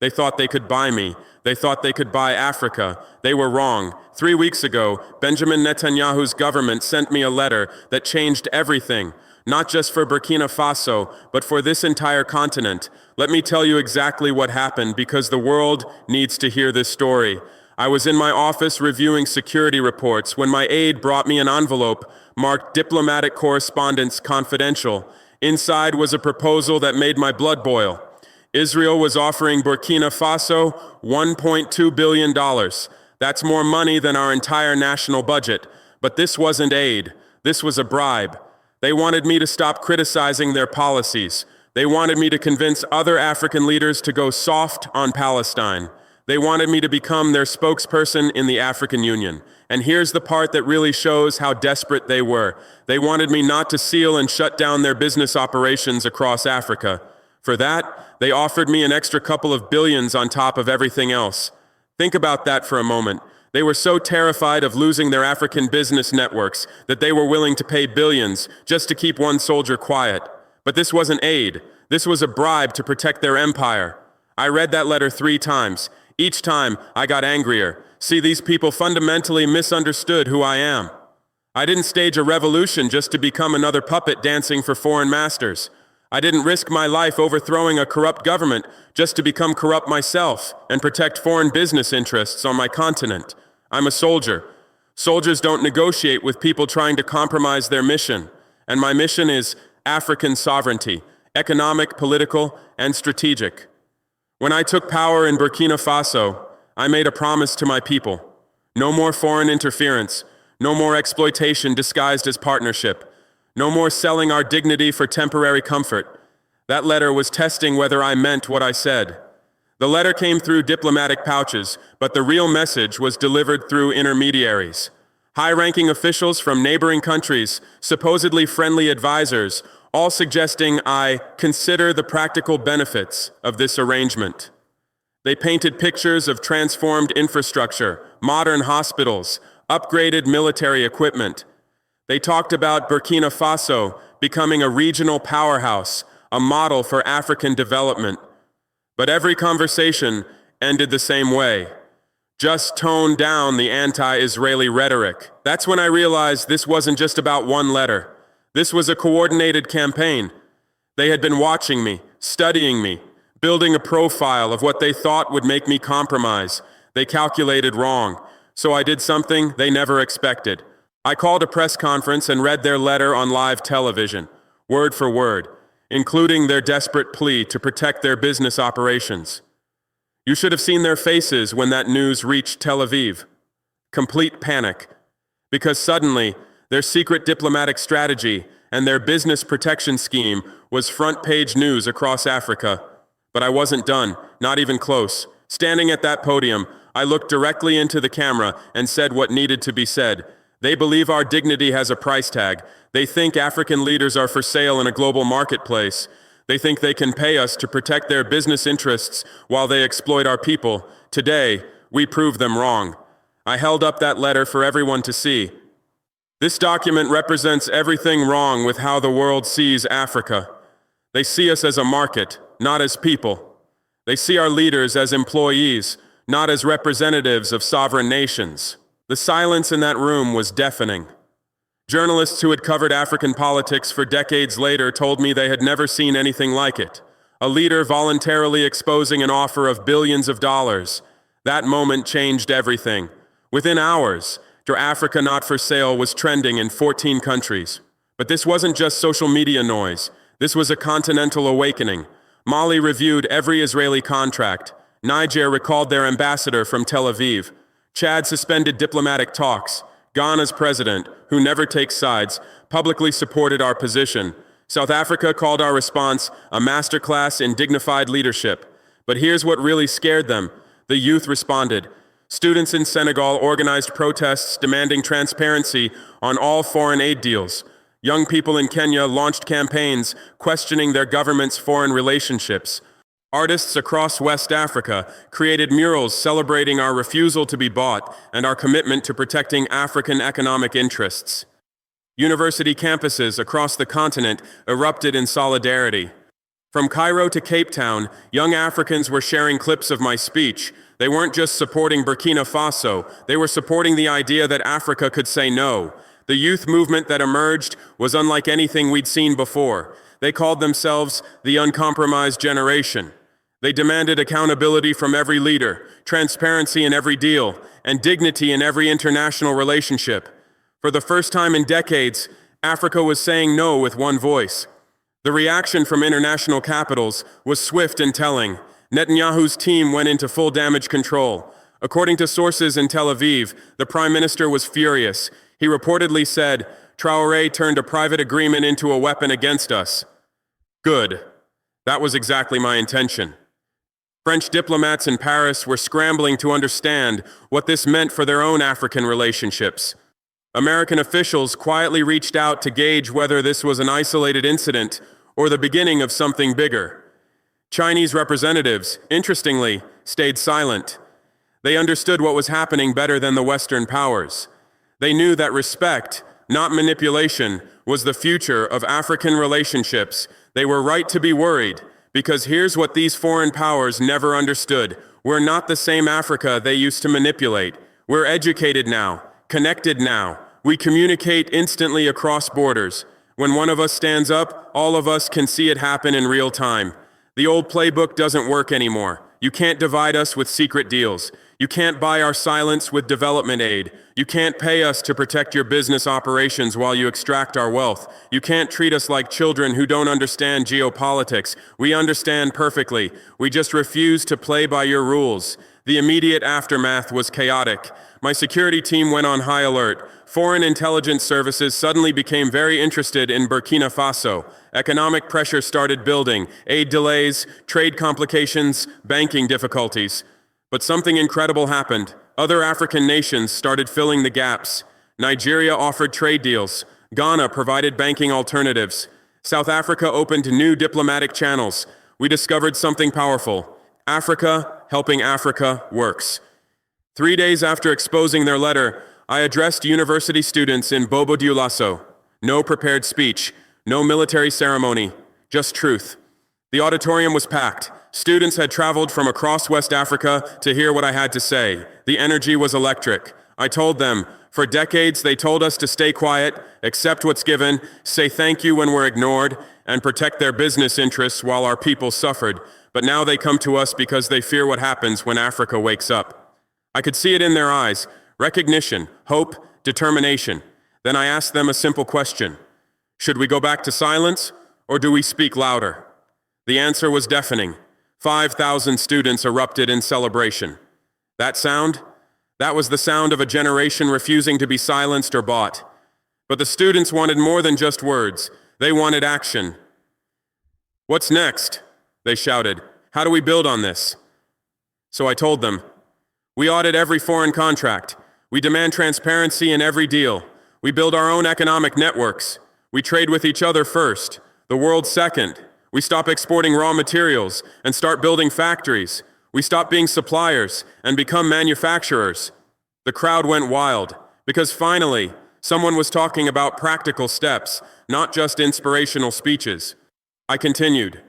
They thought they could buy me. They thought they could buy Africa. They were wrong. 3 weeks ago, Benjamin Netanyahu's government sent me a letter that changed everything, not just for Burkina Faso, but for this entire continent. Let me tell you exactly what happened, because the world needs to hear this story. I was in my office reviewing security reports when my aide brought me an envelope marked Diplomatic Correspondence Confidential. Inside was a proposal that made my blood boil. Israel was offering Burkina Faso $1.2 billion. That's more money than our entire national budget. But this wasn't aid. This was a bribe. They wanted me to stop criticizing their policies. They wanted me to convince other African leaders to go soft on Palestine. They wanted me to become their spokesperson in the African Union. And here's the part that really shows how desperate they were. They wanted me not to seal and shut down their business operations across Africa. For that, they offered me an extra couple of billions on top of everything else. Think about that for a moment. They were so terrified of losing their African business networks that they were willing to pay billions just to keep one soldier quiet. But this wasn't aid. This was a bribe to protect their empire. I read that letter 3 times. Each time, I got angrier. See, these people fundamentally misunderstood who I am. I didn't stage a revolution just to become another puppet dancing for foreign masters. I didn't risk my life overthrowing a corrupt government just to become corrupt myself and protect foreign business interests on my continent. I'm a soldier. Soldiers don't negotiate with people trying to compromise their mission. And my mission is African sovereignty, economic, political, and strategic. When I took power in Burkina Faso, I made a promise to my people. No more foreign interference. No more exploitation disguised as partnership. No more selling our dignity for temporary comfort. That letter was testing whether I meant what I said. The letter came through diplomatic pouches, but the real message was delivered through intermediaries. High-ranking officials from neighboring countries, supposedly friendly advisors, all suggesting I consider the practical benefits of this arrangement. They painted pictures of transformed infrastructure, modern hospitals, upgraded military equipment. They talked about Burkina Faso becoming a regional powerhouse, a model for African development. But every conversation ended the same way. Just tone down the anti-Israeli rhetoric. That's when I realized this wasn't just about one letter. This was a coordinated campaign. They had been watching me, studying me, building a profile of what they thought would make me compromise. They calculated wrong, so I did something they never expected. I called a press conference and read their letter on live television, word for word, including their desperate plea to protect their business operations. You should have seen their faces when that news reached Tel Aviv. Complete panic, because suddenly their secret diplomatic strategy and their business protection scheme was front-page news across Africa. But I wasn't done, not even close. Standing at that podium, I looked directly into the camera and said what needed to be said. They believe our dignity has a price tag. They think African leaders are for sale in a global marketplace. They think they can pay us to protect their business interests while they exploit our people. Today, we prove them wrong. I held up that letter for everyone to see. This document represents everything wrong with how the world sees Africa. They see us as a market, not as people. They see our leaders as employees, not as representatives of sovereign nations. The silence in that room was deafening. Journalists who had covered African politics for decades later told me they had never seen anything like it. A leader voluntarily exposing an offer of billions of dollars. That moment changed everything. Within hours, Africa Not for Sale was trending in 14 countries. But this wasn't just social media noise. This was a continental awakening. Mali reviewed every Israeli contract. Niger recalled their ambassador from Tel Aviv. Chad suspended diplomatic talks. Ghana's president, who never takes sides, publicly supported our position. South Africa called our response a masterclass in dignified leadership. But here's what really scared them. The youth responded. Students in Senegal organized protests demanding transparency on all foreign aid deals. Young people in Kenya launched campaigns questioning their government's foreign relationships. Artists across West Africa created murals celebrating our refusal to be bought and our commitment to protecting African economic interests. University campuses across the continent erupted in solidarity. From Cairo to Cape Town, young Africans were sharing clips of my speech. They weren't just supporting Burkina Faso, they were supporting the idea that Africa could say no. The youth movement that emerged was unlike anything we'd seen before. They called themselves the uncompromised generation. They demanded accountability from every leader, transparency in every deal, and dignity in every international relationship. For the first time in decades, Africa was saying no with one voice. The reaction from international capitals was swift and telling. Netanyahu's team went into full damage control. According to sources in Tel Aviv, the Prime Minister was furious. He reportedly said, "Traore turned a private agreement into a weapon against us." Good. That was exactly my intention. French diplomats in Paris were scrambling to understand what this meant for their own African relationships. American officials quietly reached out to gauge whether this was an isolated incident or the beginning of something bigger. Chinese representatives, interestingly, stayed silent. They understood what was happening better than the Western powers. They knew that respect, not manipulation, was the future of African relationships. They were right to be worried, because here's what these foreign powers never understood. We're not the same Africa they used to manipulate. We're educated now, connected now. We communicate instantly across borders. When one of us stands up, all of us can see it happen in real time. The old playbook doesn't work anymore. You can't divide us with secret deals. You can't buy our silence with development aid. You can't pay us to protect your business operations while you extract our wealth. You can't treat us like children who don't understand geopolitics. We understand perfectly. We just refuse to play by your rules. The immediate aftermath was chaotic. My security team went on high alert. Foreign intelligence services suddenly became very interested in Burkina Faso. Economic pressure started building, aid delays, trade complications, banking difficulties. But something incredible happened. Other African nations started filling the gaps. Nigeria offered trade deals. Ghana provided banking alternatives. South Africa opened new diplomatic channels. We discovered something powerful. Africa helping Africa works. 3 days after exposing their letter, I addressed university students in Bobo Dioulasso. No prepared speech, no military ceremony, just truth. The auditorium was packed. Students had traveled from across West Africa to hear what I had to say. The energy was electric. I told them, for decades they told us to stay quiet, accept what's given, say thank you when we're ignored, and protect their business interests while our people suffered. But now they come to us because they fear what happens when Africa wakes up. I could see it in their eyes. Recognition, hope, determination. Then I asked them a simple question. Should we go back to silence, or do we speak louder? The answer was deafening. 5,000 students erupted in celebration. That sound? That was the sound of a generation refusing to be silenced or bought. But the students wanted more than just words. They wanted action. What's next? They shouted. How do we build on this? So I told them, we audit every foreign contract. We demand transparency in every deal. We build our own economic networks. We trade with each other first, the world second. We stop exporting raw materials and start building factories. We stop being suppliers and become manufacturers. The crowd went wild because finally, someone was talking about practical steps, not just inspirational speeches. I continued.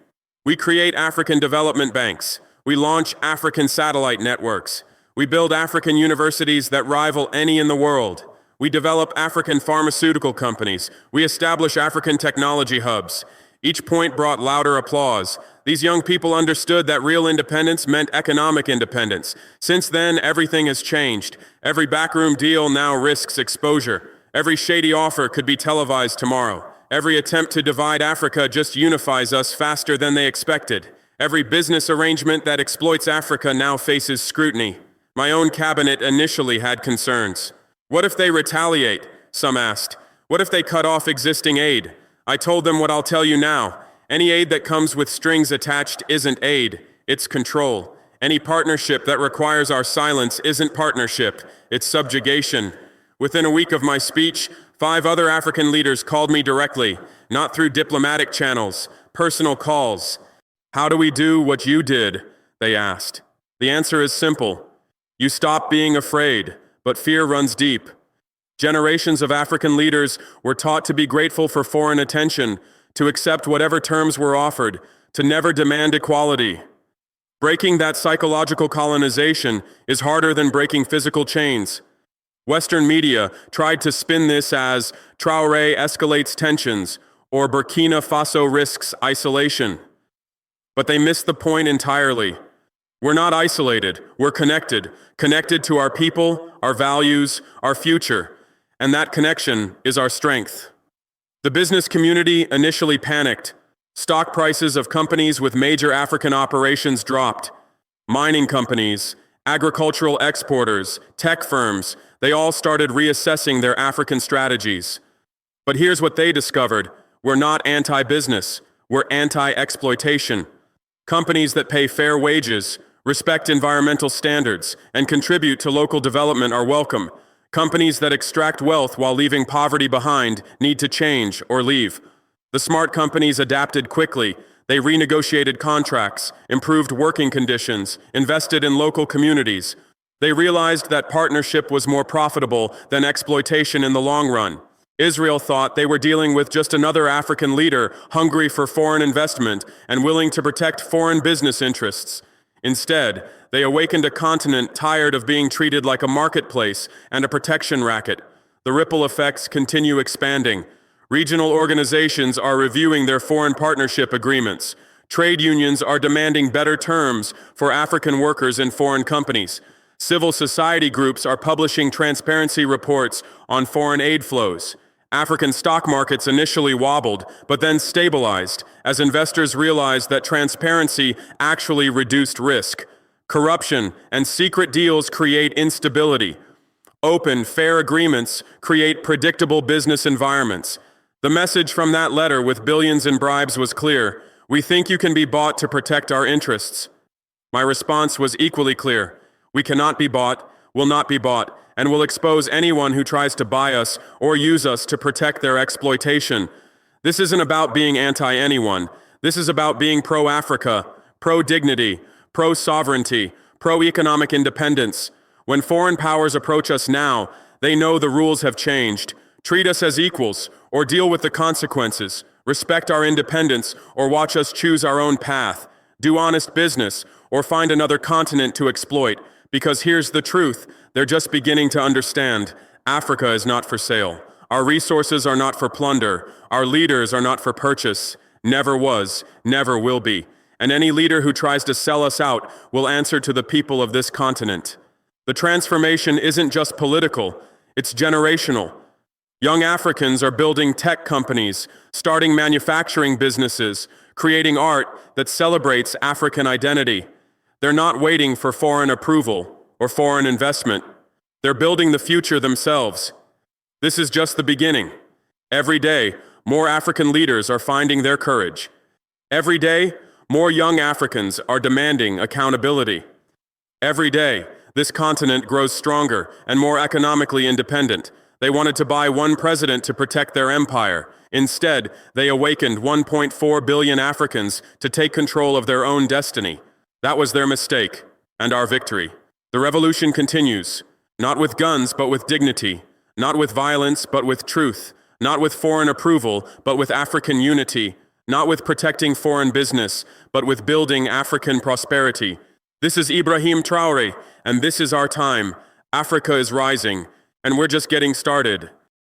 We create African development banks. We launch African satellite networks. We build African universities that rival any in the world. We develop African pharmaceutical companies. We establish African technology hubs. Each point brought louder applause. These young people understood that real independence meant economic independence. Since then, everything has changed. Every backroom deal now risks exposure. Every shady offer could be televised tomorrow. Every attempt to divide Africa just unifies us faster than they expected. Every business arrangement that exploits Africa now faces scrutiny. My own cabinet initially had concerns. What if they retaliate? Some asked. What if they cut off existing aid? I told them what I'll tell you now. Any aid that comes with strings attached isn't aid, it's control. Any partnership that requires our silence isn't partnership, it's subjugation. Within a week of my speech, 5 other African leaders called me directly, not through diplomatic channels, personal calls. How do we do what you did? They asked. The answer is simple. You stop being afraid, but fear runs deep. Generations of African leaders were taught to be grateful for foreign attention, to accept whatever terms were offered, to never demand equality. Breaking that psychological colonization is harder than breaking physical chains. Western media tried to spin this as Traoré escalates tensions or Burkina Faso risks isolation. But they missed the point entirely. We're not isolated, we're connected to our people, our values, our future, and that connection is our strength. The business community initially panicked. Stock prices of companies with major African operations dropped. Mining companies, agricultural exporters, tech firms, they all started reassessing their African strategies. But here's what they discovered. We're not anti-business, we're anti-exploitation. Companies that pay fair wages, respect environmental standards, and contribute to local development are welcome. Companies that extract wealth while leaving poverty behind need to change or leave. The smart companies adapted quickly. They renegotiated contracts, improved working conditions, invested in local communities. They realized that partnership was more profitable than exploitation in the long run. Israel thought they were dealing with just another African leader hungry for foreign investment and willing to protect foreign business interests. Instead, they awakened a continent tired of being treated like a marketplace and a protection racket. The ripple effects continue expanding. Regional organizations are reviewing their foreign partnership agreements. Trade unions are demanding better terms for African workers in foreign companies. Civil society groups are publishing transparency reports on foreign aid flows. African stock markets initially wobbled, but then stabilized as investors realized that transparency actually reduced risk. Corruption and secret deals create instability. Open, fair agreements create predictable business environments. The message from that letter with billions in bribes was clear. We think you can be bought to protect our interests. My response was equally clear. We cannot be bought, will not be bought, and will expose anyone who tries to buy us or use us to protect their exploitation. This isn't about being anti-anyone. This is about being pro-Africa, pro-dignity, pro-sovereignty, pro-economic independence. When foreign powers approach us now, they know the rules have changed. Treat us as equals, or deal with the consequences. Respect our independence, or watch us choose our own path. Do honest business, or find another continent to exploit. Because here's the truth, they're just beginning to understand. Africa is not for sale. Our resources are not for plunder. Our leaders are not for purchase. Never was, never will be. And any leader who tries to sell us out will answer to the people of this continent. The transformation isn't just political, it's generational. Young Africans are building tech companies, starting manufacturing businesses, creating art that celebrates African identity. They're not waiting for foreign approval or foreign investment. They're building the future themselves. This is just the beginning. Every day, more African leaders are finding their courage. Every day, more young Africans are demanding accountability. Every day, this continent grows stronger and more economically independent. They wanted to buy one president to protect their empire. Instead, they awakened 1.4 billion Africans to take control of their own destiny. That was their mistake, and our victory. The revolution continues, not with guns, but with dignity, not with violence, but with truth, not with foreign approval, but with African unity, not with protecting foreign business, but with building African prosperity. This is Ibrahim Traoré, and this is our time. Africa is rising, and we're just getting started.